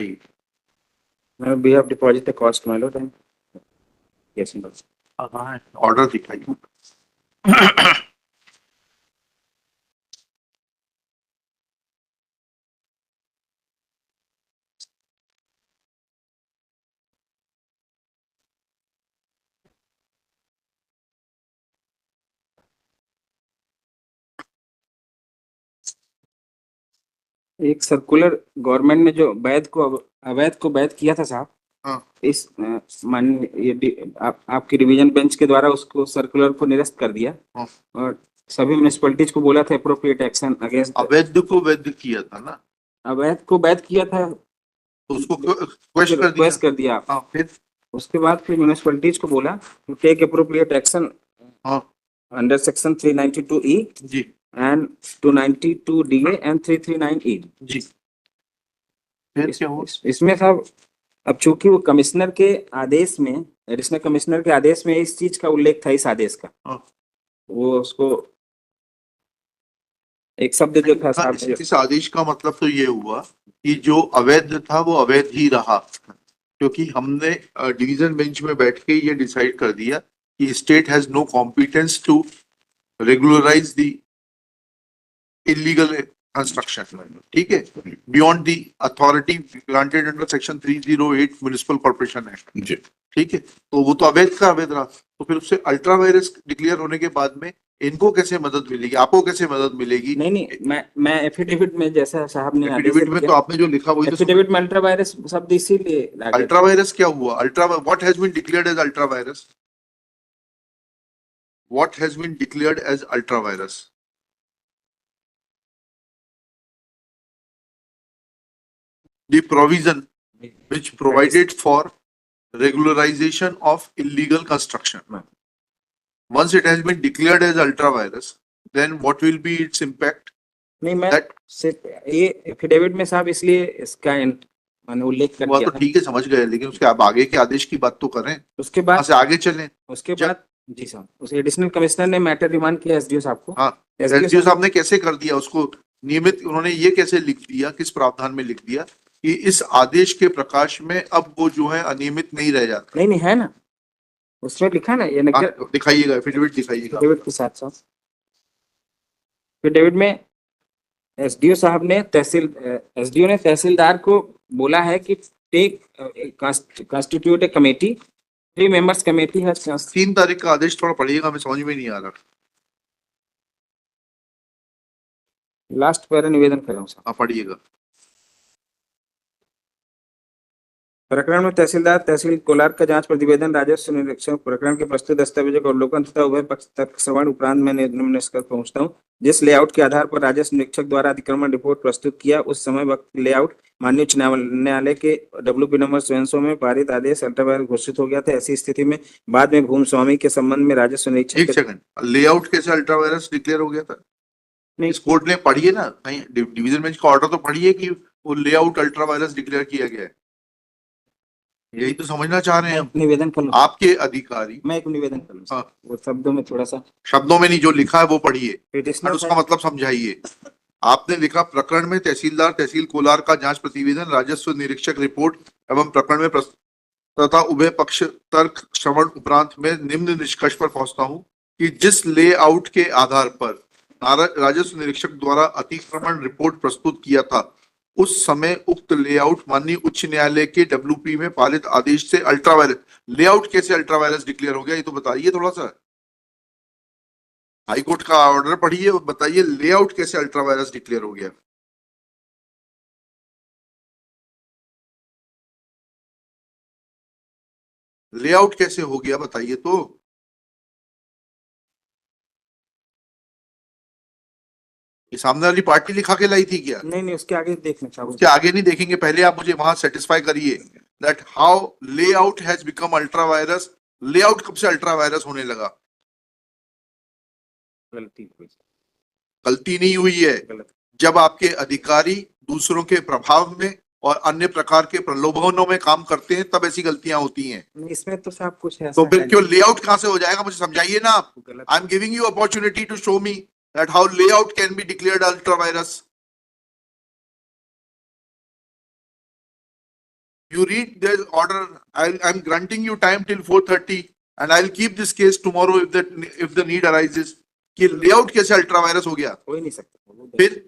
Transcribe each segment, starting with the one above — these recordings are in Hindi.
We have deposit the cost, my lord. And yes, my lord. Order दिखाइए। एक सर्कुलर गवर्नमेंट ने जो अवैध को वैध किया था साहब, हाँ, इस आपकी डिवीजन बेंच के द्वारा उसको सर्कुलर को निरस्त कर दिया हाँ। और सभी म्युनिसिपैलिटीज को बोला था अप्रोप्रिएट एक्शन अगेंस्ट। अवैध को वैध किया था ना, अवैध को वैध किया था, तो उसको क्वेश्चन कर दिया। रिक्वेस्ट कर दिया। हाँ, फिर उसके बाद फिर म्युनिसिपैलिटीज को बोला टू टेक अप्रोप्रिएट एक्शन हाँ अंडर सेक्शन 392E जी and 292DA and 339E। जी, फिर क्या हुआ? इसमें साहब अब चूंकि वो कमिश्नर के आदेश में, एडिशनल कमिश्नर के आदेश में इस चीज का उल्लेख था, इस आदेश का, हाँ। वो उसको एक शब्द जो था साहब, इस आदेश का मतलब तो ये हुआ कि जो अवैध था वो अवैध ही रहा, क्योंकि हमने डिवीजन बेंच में बैठ के ये डिसाइड कर दिया कि state has no competence to regularise the illegal construction, ठीक है, beyond the authority granted under section 308 municipal corporation act, ठीक है। तो वो तो अवैध का अवैध रहा, तो फिर उससे अल्ट्रा वायरस डिक्लेयर होने के बाद में इनको कैसे मदद मिलेगी, आपको कैसे मदद मिलेगी? नहीं, मैं एफिडेविट में जैसा साहब ने एफिडेविट में तो आपने जो लिखा वही तो एफिडेविट में अल्ट्रा वायरस शब्द इसीलिए अल्ट्रा वायरस क्या हुआ? Ultra what has been declared as ultra vires? What has been declared as ultra vires? The provision which provided for regularization of illegal construction. Once it has been declared as ultra virus, then what will be its impact? नहीं, मैं सिर्फ ये एफिडेविट में साहब इसलिए इसका मैंने उल्लेख कर दिया तो ठीक है, समझ गए, लेकिन उसके अब आगे के आदेश की बात तो करें, उसके बाद से आगे चलें। उसके बाद जी साहब, उस एडिशनल कमिश्नर ने मैटर रिमांड किया एसडीओ साहब को। हाँ, एसडीओ साहब ने कैसे कर दिया उसको नियमित? उन्होंने ये कैसे लिख दिया, किस प्रावधान में लिख दिया कि इस आदेश के प्रकाश में अब वो जो है अनियमित नहीं रह जाता? नहीं है ना, उसमें लिखा ना ये दिखाइएगा, एफिडेविट दिखाइएगा। एफिडेविट के साथ साथ एफिडेविट में एसडीओ साहब ने एसडीओ ने तहसीलदार को बोला है कि take constitute a committee, 3 members committee है। 3 तारीख का आदेश थोड़ा पढ़िएगा, हमें समझ में नहीं आ रहा। लास्ट पैरा निवेदन कर रहा हूँ साहब, आप पढ़िएगा। प्रकरण में तहसीलदार तहसील कोलार का जांच प्रतिवेदन राजस्व निरीक्षण प्रकरण के प्रस्तुत दस्तावेजों का अवलोकन तथा उभय पक्ष तक श्रवण उपरांत मैं निष्कर्ष पहुंचता हूं। जिस लेआउट के आधार पर राजस्व निरीक्षक द्वारा अतिक्रमण रिपोर्ट प्रस्तुत किया, उस समय वक्त लेआउट माननीय उच्च न्यायालय के WP नंबर 700 में पारित आदेश अल्ट्रा वायरस घोषित हो गया था। ऐसी स्थिति में बाद में भूमि स्वामी के संबंध में राजस्व निरीक्षक, एक सेकंड, लेआउट कैसे अल्ट्रा वायरस डिक्लेयर हो गया था? नहीं, इस कोर्ट ने पढ़िए ना, कहीं डिवीजन बेंच का ऑर्डर तो पढ़िए कि वो लेआउट अल्ट्रा वायरस डिक्लेयर किया गया है। यही तो समझना चाह रहे हैं हम। निवेदन कर लूं आपके अधिकारी, मैं एक निवेदन कर लूं। हाँ, वो शब्दों में थोड़ा सा, शब्दों में नहीं, जो लिखा है वो पढ़िए और उसका है। मतलब समझाइए। आपने लिखा प्रकरण में तहसीलदार तहसील कोलार का जांच प्रतिवेदन राजस्व निरीक्षक रिपोर्ट एवं प्रकरण में तथा उभय पक्ष तर्क श्रवण उपरांत में निम्न निष्कर्ष पर पहुंचता हूं कि जिस लेआउट के आधार पर राजस्व निरीक्षक द्वारा अतिक्रमण रिपोर्ट प्रस्तुत किया था, उस समय उक्त लेआउट माननीय उच्च न्यायालय के WP में पारित आदेश से अल्ट्रा वायरस। लेआउट कैसे अल्ट्रा वायरस डिक्लेयर हो गया, ये तो बताइए थोड़ा सा। हाईकोर्ट का ऑर्डर पढ़िए और बताइए लेआउट कैसे अल्ट्रा वायरस डिक्लेयर हो गया। लेआउट कैसे हो गया बताइए तो। ये सामने वाली पार्टी लिखा के लाई थी क्या? नहीं, उसके आगे देखना चाहूंगा। उसके आगे नहीं देखेंगे, पहले आप मुझे वहां सेटिस्फाई करिए that how layout has become ultra vires. Layout कब से अल्ट्रा वायरस होने लगा? गलती नहीं हुई है, जब आपके अधिकारी दूसरों के प्रभाव में और अन्य प्रकार के प्रलोभनों में काम करते हैं तब ऐसी गलतियां होती हैं। इसमें तो सब कुछ है, तो फिर क्यों लेआउट कहां से हो जाएगा, मुझे समझाइए ना आप। I am giving you opportunity to show me that how layout can be declared ultra vires. You read there's order, I'm granting you time till 4:30 and I'll keep this case tomorrow if the need arises. कि layout कैसे अल्ट्रा वायरस हो गया? हो ही नहीं सकता। फिर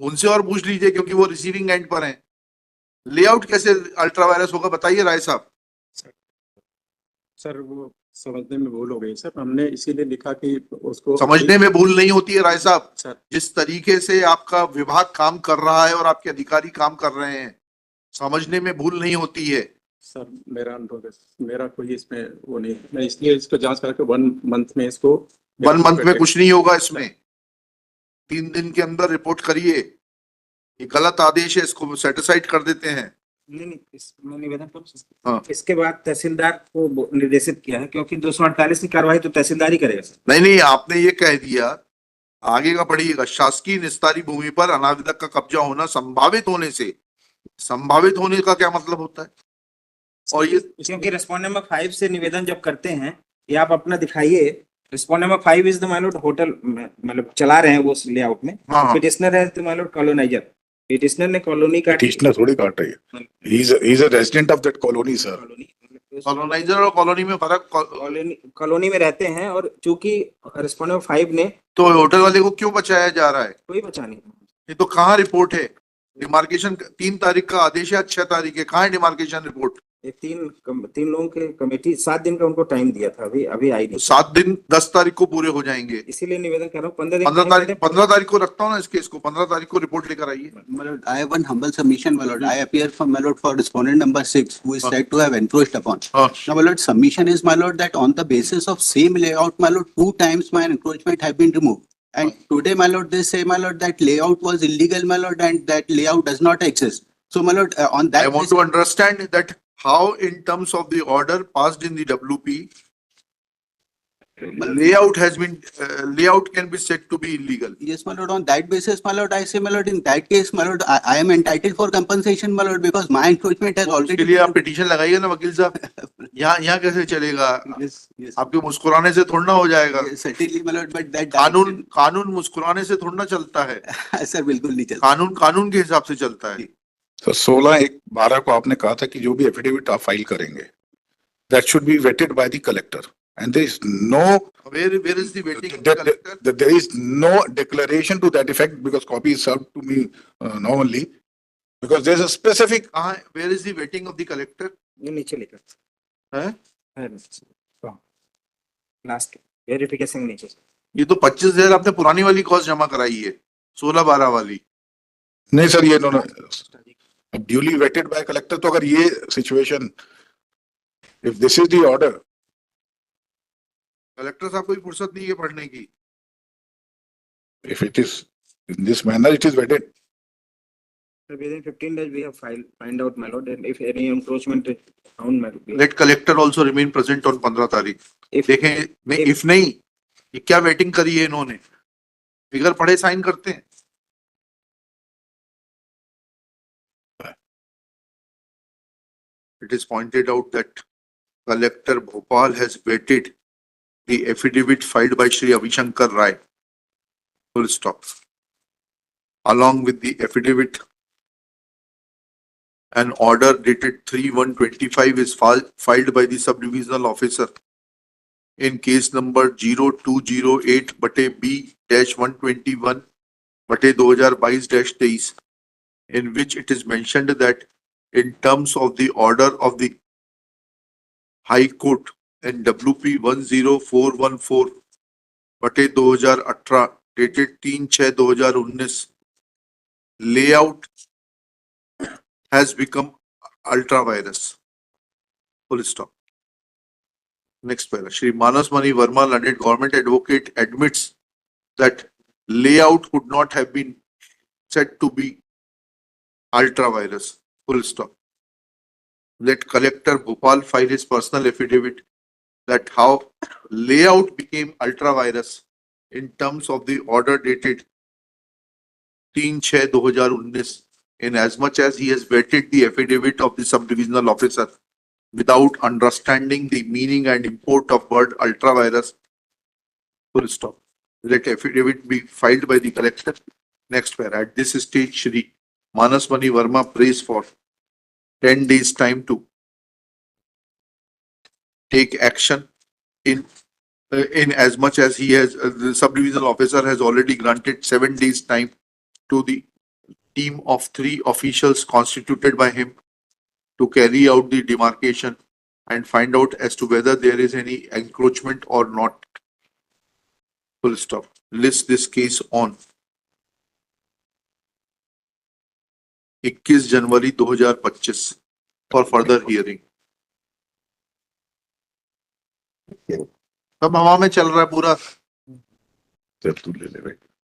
उनसे और पूछ लीजिए क्योंकि वो रिसीविंग एंड पर हैं। लेआउट कैसे अल्ट्रा वायरस होगा बताइए राय साहब। सर वो समझने में भूल हो गई सर, हमने इसीलिए लिखा कि उसको समझने में भूल नहीं होती है राय साहब, सर। जिस तरीके से आपका विभाग काम कर रहा है और आपके अधिकारी काम कर रहे हैं, समझने में भूल नहीं होती है। सर मेरा अनुभव है, मेरा कोई इसमें वो नहीं, मैं इसलिए इसको जांच करके 1 मंथ में इसको 1 मंथ में कुछ नहीं होगा इसमें, 3 दिन के अंदर रिपोर्ट करिए। ये गलत आदेश है, इसको सेटिसाइड कर देते हैं। नहीं, मैं निवेदन करूं। हाँ। इसके बाद तहसीलदार को निर्देशित किया है, क्योंकि 248 की कार्रवाई तो तहसीलदार ही करेगा सर। नहीं, आपने ये कह दिया, आगे का पढ़िएगा। शासकीय निस्तारी भूमि पर अनाविदक का कब्जा होना संभावित होने से, संभावित होने का क्या मतलब होता है? और ये क्योंकि रेस्पॉन्ड नंबर 5 से निवेदन जब करते हैं, ये आप अपना दिखाइए। Respond number 5 is the my lord hotel, मतलब चला रहे हैं वो लेआउट में। हाँ। पिटिशनर है द माइलॉर्ड कॉलोनाइजर। पिटिशनर ने कॉलोनी का पिटिशनर थोड़ी काट रही है, he is a resident of that colony sir. Coloniser और कॉलोनी में फर्क, कॉलोनी में रहते हैं, और चूंकि रेस्पॉन्ड नंबर 5 ने तो होटल वाले को क्यों बचाया जा रहा है? कोई बचा नहीं। ये तो कहाँ रिपोर्ट है? डिमार्केशन 3 तारीख का आदेश है, 6 तारीख है, कहाँ है डिमार्केशन रिपोर्ट? ये तीन लोगों के कमेटी 7 दिन का उनको टाइम दिया था, अभी आई नहीं। 7 दिन 10 तारीख को पूरे हो जाएंगे। इसीलिए निवेदन कर रहा हूँ 15 तारीख को रखता हूँ ना इस केस को। 15 तारीख को रिपोर्ट लेकर आइए। My lord, I have one humble submission, my lord. I appear for my lord for respondent number 6, who is said to have encroached upon. हाँ। Now, my lord, submission is, my lord, that on the basis of same layout, my lord, 2 times my encroachment have been removed. And today, my lord, they say, my lord, that layout was illegal, my lord, and that layout does not exist. So, my lord, on that I want to understand that how in terms of the order passed in the WP, layout has been, layout can be said to be illegal. Yes, my lord, on that basis, my lord, I say, my lord, in that case, my lord, I am entitled for compensation, my lord, because my encroachment has उसके already. लिए आप पिटीशन लगाइए ना वकील साहब। यहाँ कैसे चलेगा? Yes, yes. आपके मुस्कुराने से थोड़ा ना हो जाएगा। Yes, certainly, my lord, but that. कानून मुस्कुराने से थोड़ा ना चलता है। सर बिल्कुल नहीं चलता। कानून के हिसाब से चलता है। तो 16/1/12 को आपने कहा था कि जो भी एफिडेविट आप फाइल करेंगे, that should be vetted by the collector, and there is no Where is the waiting of the collector? there is no declaration to that effect, because copy is served to me now only, because there is a specific. Where is the waiting of the collector? ये नीचे लिखा है? लास्ट वेरिफिकेशन नीचे। ये तो 25,000 आपने पुरानी वाली कॉस्ट जमा कराई है, 16/12 वाली। नहीं सर, ये ड्यूली वेटेड बाय कलेक्टर। तो अगर ये situation, if this is the order, collector साहब कोई फुर्सत नहीं है पढ़ने की। if it is in this manner, it is vetted. Within 15 days we have find out, my lord, and if any encroachment is found, my lord. Let collector also remain present on 15 तारीख। देखें नहीं, if नहीं, ये क्या वेटिंग करी है इन्होंने? फिगर पढ़े साइन करते हैं। It is pointed out that Collector Bhopal has vetted the affidavit filed by Shri Avishankar Rai. Full stop. Along with the affidavit, an order dated 3/1/25 is filed by the sub-divisional officer in case number 0208/B-121/2022, in which it is mentioned that in terms of the order of the High Court in WP 10414/2018 dated 3/6/2019, layout has become ultra virus. Full stop. Next para. Shri Manas Mani Verma, learned government advocate, admits that layout could not have been said to be ultra virus. Full stop. Let Collector Bhopal file his personal affidavit that how layout became ultra virus in terms of the order dated 3/6/2019, in as much as he has vetted the affidavit of the sub-divisional officer without understanding the meaning and import of word ultra virus. Full stop. Let affidavit be filed by the collector Next para, at this stage, Shri Manas Mani Verma prays for 10 days time to take action in as much as he has, the sub-divisional officer has already granted 7 days time to the team of 3 officials constituted by him to carry out the demarcation and find out as to whether there is any encroachment or not. Full stop. List this case on 21 January 2025 for further hearing. सब हवा में चल रहा है पूरा. चल तू ले ले भाई.